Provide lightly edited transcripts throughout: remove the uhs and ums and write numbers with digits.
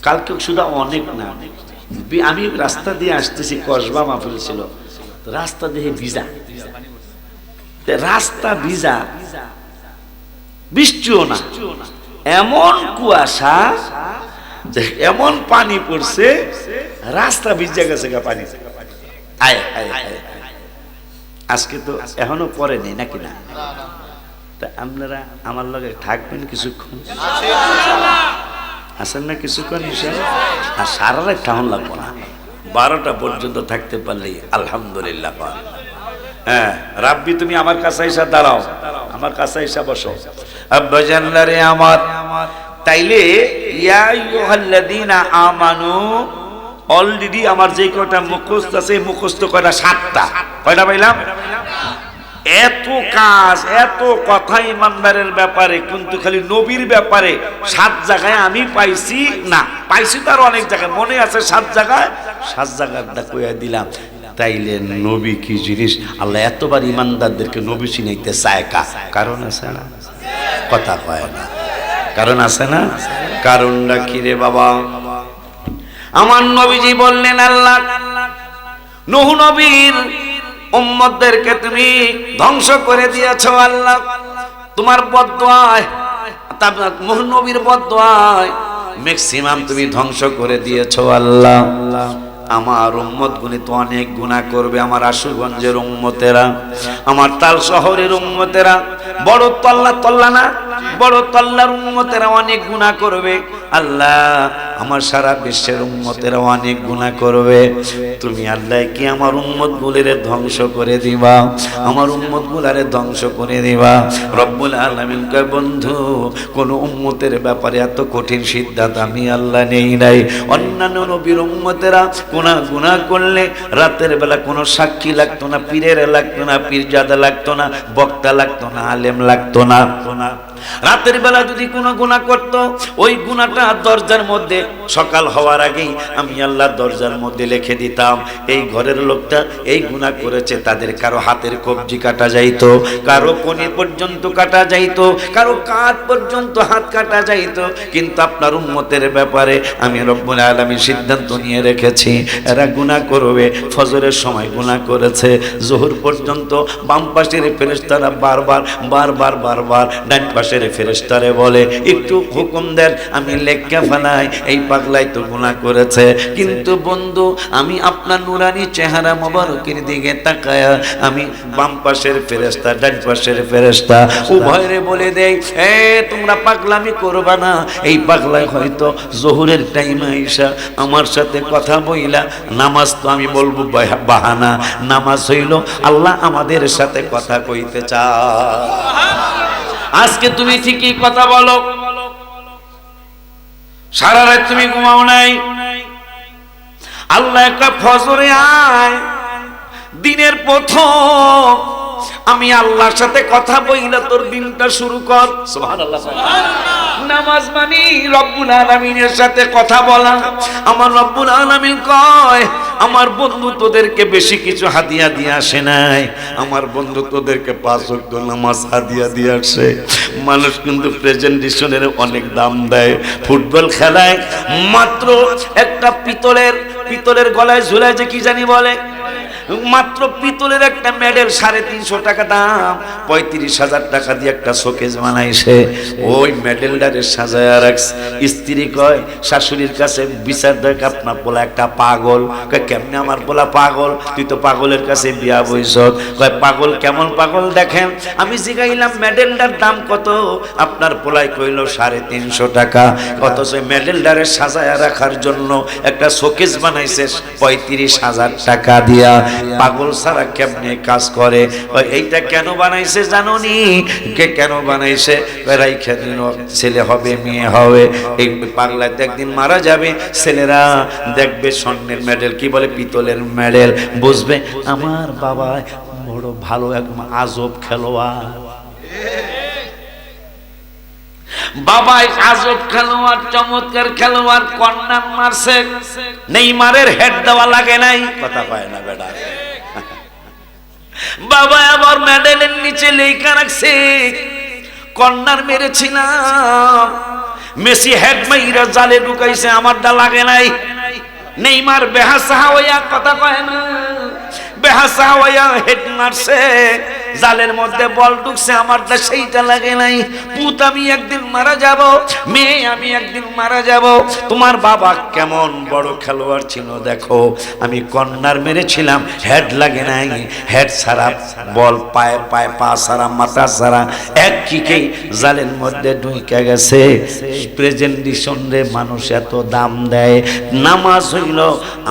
কালকে শুধু অনেক না, আমি রাস্তা দিয়ে আসতেছি, কসবা মাহফিল ছিল, রাস্তা দিয়ে ভিজা, রাস্তা ভিজা, বৃষ্টিও না, এমন কুয়াশা, এমন পানি পড়ছে, রাস্তা ভিজে গেছে পানি। আজকে তো এখনো পরে নেই নাকি না? তা আপনারা আমার লগে থাকবেন কিছুক্ষণ, আসেন না কিছুক্ষণ, আর সারা রাত ঠাউন লাগবো না, 12টা পর্যন্ত থাকতে পারলেই আলহামদুলিল্লাহ। হ্যাঁ রাব্বি, তুমি আমার কাছে এসে দাঁড়াও, আমার কাছে এসে বসো। আব্বাজানরে আমার, তাইলে ইয়া আইয়ুহাল্লাযীনা আমানু, অলরেডি আমার যে কয়টা মুখস্থ আছে, মুখস্থ কয়টা 7টা, কয়টা পাইলাম? এত কাজ, এত কথা ইমানদারের ব্যাপারে, কিন্তু খালি নবীর ব্যাপারে 7 জায়গায় আমি পাইছি না, পাইছি তো আর অনেক জায়গায়, মনে আছে 7 জায়গায়, 7 জায়গাটা কইয়া দিলাম। তাইলে নবী কি জিনিস, আল্লাহ এতবার ইমানদারদেরকে নবী চিনাইতে চায়, কারণ আছে না? কথা কয় না, কারণ আছে না? কারণটা কি রে বাবা? আমার নবীজি বললেন, আল্লাহ নূহ নবীর উম্মতদেরকে তুমি ধ্বংস করে দিয়েছো, আল্লাহ তোমার বদদুয়ায়, নূহ নবীর বদদুয়ায় ম্যাক্সিমাম তুমি ধ্বংস করে দিয়েছো আল্লাহ। আমার উম্মত গুলি তো অনেক গুনাহ করবে, আমার আশুগঞ্জের উম্মতেরা, আমার তাল শহরের উম্মতেরা, বড় তল্লা না, বড় তল্লার উম্মতেরা অনেক গুনাহ করবে আল্লাহ, আমার সারা বিশ্বের উম্মতেরা অনেক গুনাহ করবে। তুমি আল্লাহ কি আমার উম্মত গুলিরে ধ্বংস করে দিবা, আমার উম্মত গুলারে ধ্বংস করে দিবা। রব্বুল আলামিন কয়, বন্ধু কোন উম্মতের ব্যাপারে এত কঠিন সিদ্ধান্ত আমি আল্লাহ নেই নাই। অন্যান্য নবীর উম্মতেরা গুনাহ করলে রাতের বেলা কোনো সাক্ষী লাগতো না, পীরের লাগতো না, পীরজাদা লাগতো না, বক্তা লাগতো না, আলেম লাগতো না। রাতের বেলা যদি কোনো গুনাহ করত, ওই গুনাহটা দরজার মধ্যে সকাল হওয়ার আগেই আমি আল্লাহ দরজার মধ্যে লিখে দিতাম, এই ঘরের লোকটা এই গুনাহ করেছে। তাদের কারো হাতের কবজি কাটা যাইতো, কারো কোনি পর্যন্ত কাটা যাইতো, কারো কাঁধ পর্যন্ত হাত কাটা যাইতো। কিন্তু আপনার উম্মতের ব্যাপারে আমি রব্বুল আলামিন সিদ্ধান্ত নিয়ে রেখেছি, এরা গুনাহ করবে। ফজরের সময় গুনাহ করেছে, যোহর পর্যন্ত বাম পাশের ফেরেশতারা বারবার ডান পাশের ফেরেশতারে বলে, একটু হুকুম দেন, আমি লেখা ফেলাই, এই পাগলাই তো গুনাহ করেছে। কিন্তু বন্ধু, আমি আপনার নুরানি চেহারা মোবারকের দিকে তাকায়া আমি বাম পাশের ফেরেশতা, ডান পাশের ফেরেশতা উভয়রে বলে দেই, তোমরা পাগলামি করবা না। এই পাগলাই হয়তো যোহরের টাইমে আইসা আমার সাথে কথা বইলা, নামাজ তো আমি বলবো বাহানা, নামাজ হইল আল্লাহ আমাদের সাথে কথা কইতে চায়। আজকে তুমি ঠিকই কথা বলো, সারা রাত তুমি ঘুমাও নাই, আল্লাহ একটা ফজরে আয়, দিনের প্রথম আমি আল্লাহর সাথে কথা বইলা তোর দিনটা শুরু কর। সুবহানাল্লাহ। নামাজ মানে রব্বুল আলামিনের সাথে কথা বলা। আমার রব্বুল আলামিন কয়, আমার বন্ধু তোদেরকে বেশি কিছু হাদিয়া দিয়ে আসে নাই, আমার বন্ধু তোদেরকে 5 ওয়াক্ত নামাজ হাদিয়া দিয়ে আসে। মানুষ কিন্তু প্রেজেন্টেশনের অনেক দাম দেয়, ফুটবল খেলায় মাত্র একটা পিতলের গলায় ঝুলায় যে কি জানি বলে, মাত্র পিতলের একটা মেডেল 350 টাকা দাম, 35,000 টাকা দিয়ে একটা শোকেস বানাইছে। ওই মেডেলটারে সাজায়া রাখছে। স্ত্রী কয় শাশুড়ির কাছে বিচার দেখ, আপনার পোলা একটা পাগল। কয় কেমনে আমার পোলা পাগল? তুই তো পাগলের কাছে বিয়া বইছ। কয় পাগল কেমন পাগল দেখেন। আমি জিগাইলাম মেডেলটার দাম কত? আপনার পোলাই কইল 350 টাকা। অথচ মেডেলটারে সাজায়া রাখার জন্য একটা শোকেস বানাইছে 35,000 টাকা দিয়া। পাগল ছাড়া কেমনে কাজ করে? এইটা কেন বানাইছে জানোনি? কেন বানাইছে? রাইখা দিন, ছেলে হবে মেয়ে হবে, এই পাগলাতে একদিন মারা যাবে, ছেলেরা দেখবে স্বর্ণের মেডেল, কি বলে পিতলের মেডেল, বুঝবে আমার বাবা বড় ভালো একদম আজব খেলোয়াড়, বাবাই আজব খেলোয়াড়, চমৎকার খেলোয়াড়, কর্নার মারছে, নেইমারের হেড দেওয়া লাগে নাই। কথা পায় না বেটা। বাবা আবার মেডেলের নিচে লেখা রাখছে কর্নার মেরেছিলাম, মেসি হেড মাইরা জালে ঢুকাইছে, আমারটা লাগে নাই। নেইমার বেহাসা হইয়া কথা কয় না, বেহাসা হইয়া হেড মারছে, জালের মধ্যে বল ঢুকছে, আমারটা সেইটা লাগে নাই। পুত আমি একদিন মারা যাব, মেয়ে আমি একদিন মারা যাব। তোমার বাবা কেমন বড় খেলোয়াড় ছিল দেখো, আমি কর্নার মেরেছিলাম, হেড লাগে নাই, হেড ছাড়া বল পায়ে পায়ে পা ছাড়া মাথা ছাড়া এক কিকেই জালের মধ্যে ঢুকে গেছে। প্রেজেন্টেশন রে মানুষ এত দাম দেয়। নামাজ হইল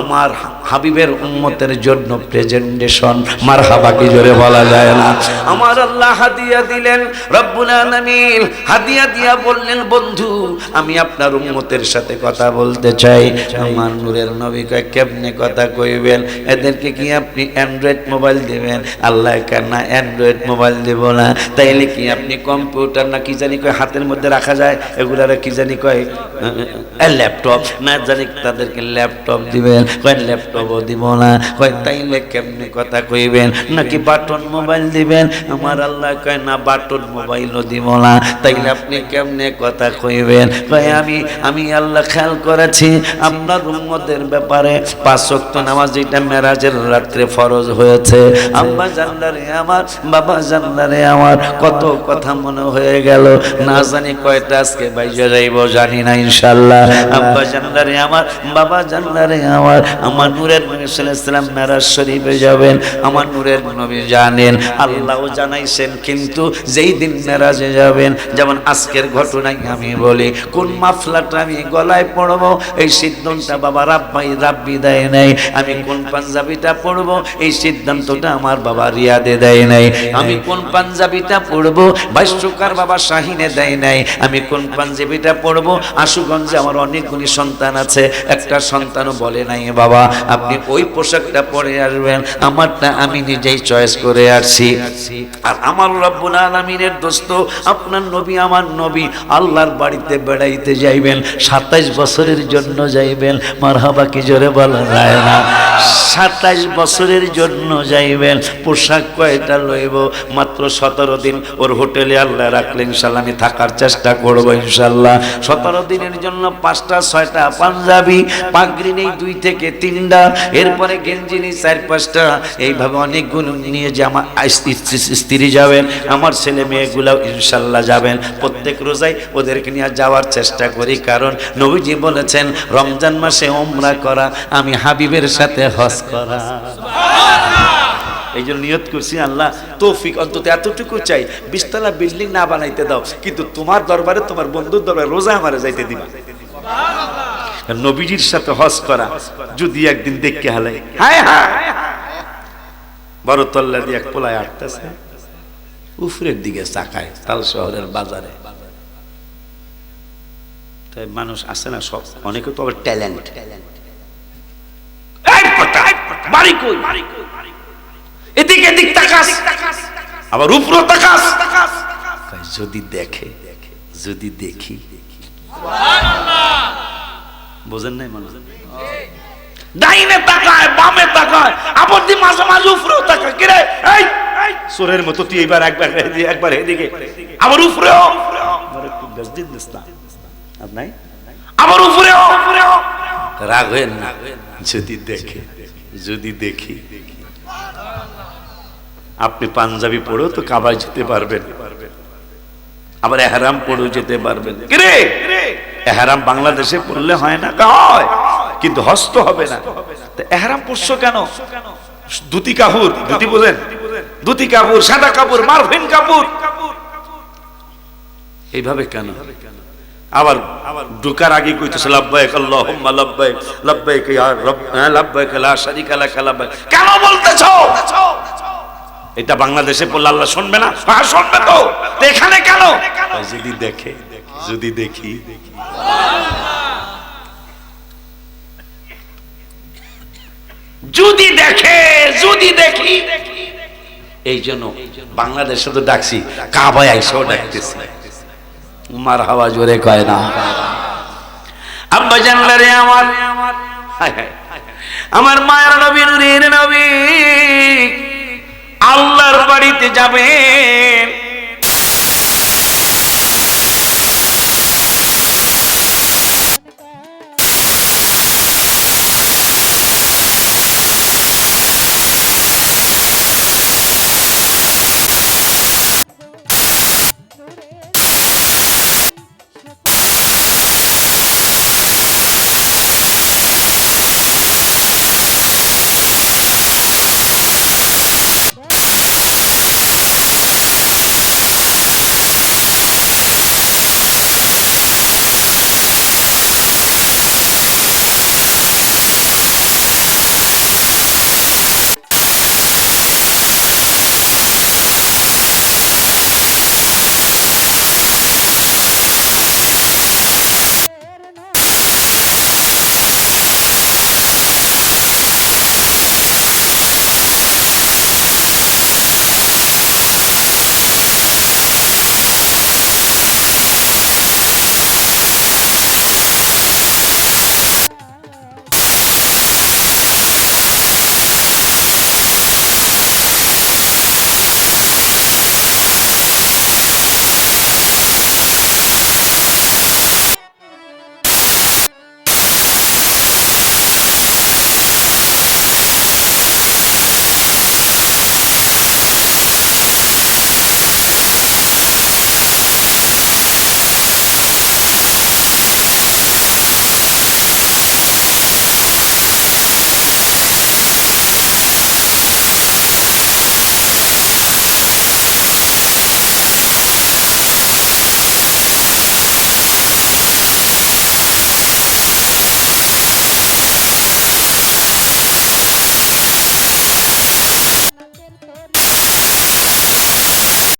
আমার হাবিবের উম্মতের জন্য প্রেজেন্টেশন, মারহাবা কি জোরে বলা যায় না? আমার আল্লাহ হাদিয়া দিলেন, রব্বুল আলামিন হাদিয়া দিয়া বললেন, বন্ধু আমি আপনার উম্মতের সাথে কথা বলতে চাই। আমার নূরের নবী কয় কেমনে কথা কইবেন? এদেরকে কি আপনি অ্যান্ড্রয়েড মোবাইল দিবেন? আল্লাহ কেন না অ্যান্ড্রয়েড মোবাইল দেব না, তাইলে কি আপনি কম্পিউটার না কি জানি কয় হাতের মধ্যে রাখা যায়, এগুলারে কি জানি কয় ল্যাপটপ না জানি, তাদেরকে ল্যাপটপ দিবেন। কয় ল্যাপটপও দিব না। কয় তাইলে কেমনে কথা কইবেন? নাকি বাটন মোবাইল দিবেন? আমার আল্লাহ কয় না বাটন মোবাইলও দিব না, তাইলে আপনি কেমনে কথা কইবেন? কয় আমি আল্লাহ খেয়াল করেছি আপনার উম্মতের ব্যাপারে 5 ওয়াক্ত নামাজ যেটা মেরাজের রাত্রে ফরজ হয়েছে। আব্বা জানলারে আমার, বাবা জানলারে আমার, কত কথা মনে হয়ে গেল, না জানি কয়টা আজকে বাইজা যাইব জানি না ইনশাআল্লাহ। আব্বা জানলারে আমার, বাবা জানলারে আমার, আমার নূরের নবী সাল্লাল্লাহু আলাইহি ওয়াসাল্লাম মেরাজ শরীফে যাবেন। আমার নূরের নবী জানেন, আল্লাহও জানাইছেন, কিন্তু যেই দিন মেরাজে যাবেন, যেমন আজকের ঘটনাই আমি বলি, কোন মাফলাটা আমি গলায় পড়বো এই সিদ্ধান্তটা বাবা রাব্বি দেয় নাই। আমি কোন পাঞ্জাবিটা পড়বো এই সিদ্ধান্তটা আমার বাবা রিয়াদে দেয় নাই। আমি কোন পাঞ্জাবিটা পড়বো ভাষ্যকার বাবা শাহিনে দেয় নাই। আমি কোন পাঞ্জাবিটা পড়বো আশুগঞ্জে আমার অনেকগুলি সন্তান আছে, একটা সন্তানও বলে নাই বাবা আপনি ওই পোশাকটা পরে আসবেন, আমারটা আমি নিজেই চয়েস করে আসছি। আর আমার রব্বুল আলামিনের দোস্ত আপনার নবী, আমার নবী আল্লাহর বাড়িতে বেড়াইতে যাইবেন, 27 বছরের জন্য যাইবেন, মারহাবা কি জোরে বলা যায় না? 27 বছরের জন্য যাইবেন, পোশাক কয়টা লইব? মাত্র 17 দিন ওর হোটেলে আল্লাহ রাখলেন, ইনশাআল্লাহ আমি থাকার চেষ্টা করব ইনশাআল্লাহ। 17 দিনের জন্য 5টা 6টা পাঞ্জাবি, পাগড়ি নেই 2 থেকে 3টা, এরপরে গেঞ্জি নেই 4-5টা, এইভাবে অনেকগুলো নিয়ে যে আমার স্ত্রী যাবেন, আমার ছেলে মেয়েগুলাও ইনশাআল্লাহ যাবেন। প্রত্যেক রোজায় ওদেরকে নিয়ে যাওয়ার চেষ্টা করি, কারণ নবীজি বলেছেন রমজান মাসে উমরা করা আমি হাবিবের সাথে হজ করা। এই জন্য নিয়ত করছি আল্লাহ তৌফিক অন্তত এতটুকু চাই, 20 তলা বিল্ডিং না বানাইতে দাও, কিন্তু তোমার দরবারে তোমার বন্ধুর দরবারে রোজা আমারে যাইতে দিবা। নবীজির সাথে হজ করা যদি একদিন দেখতে হালাই, হায় হায় বড়তল্লা দিয়ে এক পোলায় আটতেছে, উপরের দিকে চাকায় তাল শহরের বাজারে। তাই মানুষ আসে না সব, অনেকে তো আবার ট্যালেন্ট, এদিকে এদিক তাকাস, আবার উপরে তাকাস, যদি দেখে, যদি দেখি, বোঝেন নাই মানুষ? ডাইনে তাকায়, বামে তাকায়, আবার দি মাঝে মাঝে উপরেও তাকায়। কিরে এই চোরের মতো তুই একবার এদিকে, আবার উপরেও, আবার উপরেও। রাগ হয়ে না, যদি দেখে, যদি দেখি। আপনি পাঞ্জাবি পড়েও তো কাবায় যেতে পারবেন, আবার এহরাম পড়েও যেতে পারবেন। কিরে এহরাম বাংলাদেশে পড়লে হয় না? হয়, কিন্তু হস্ত হবে না। এহরাম পড়ছো কেন? ধুতি কাপড়, ধুতি বোঝেন? ধুতি কাপড়, সাদা কাপড়, মারফিন কাপড়, এইভাবে কেন? আবার ঢোকার আগে কইতেছে লাব্বাইক আল্লাহুম্মা লাব্বাইক, লাব্বাইক ইয়া রাব, লাব্বাইক লা শারীকা লাক লাব্বাইক। কেন বলতেছো? এটা বাংলাদেশে পড়লে আল্লাহ শুনবে না? হ্যাঁ শুনবে তো, এখানে কেন? যদি দেখে, যদি দেখি। যদি দেখে, যদি দেখি। এই জন্য বাংলাদেশে তো ডাকছি, কাবায় আইসাও ডাকতেছি, মারহাবা জোরে কয় না? আব্বা জানলারে আমার, আমার মায়ের নবী, নূরের নবী আল্লাহর বাড়িতে যাবেন,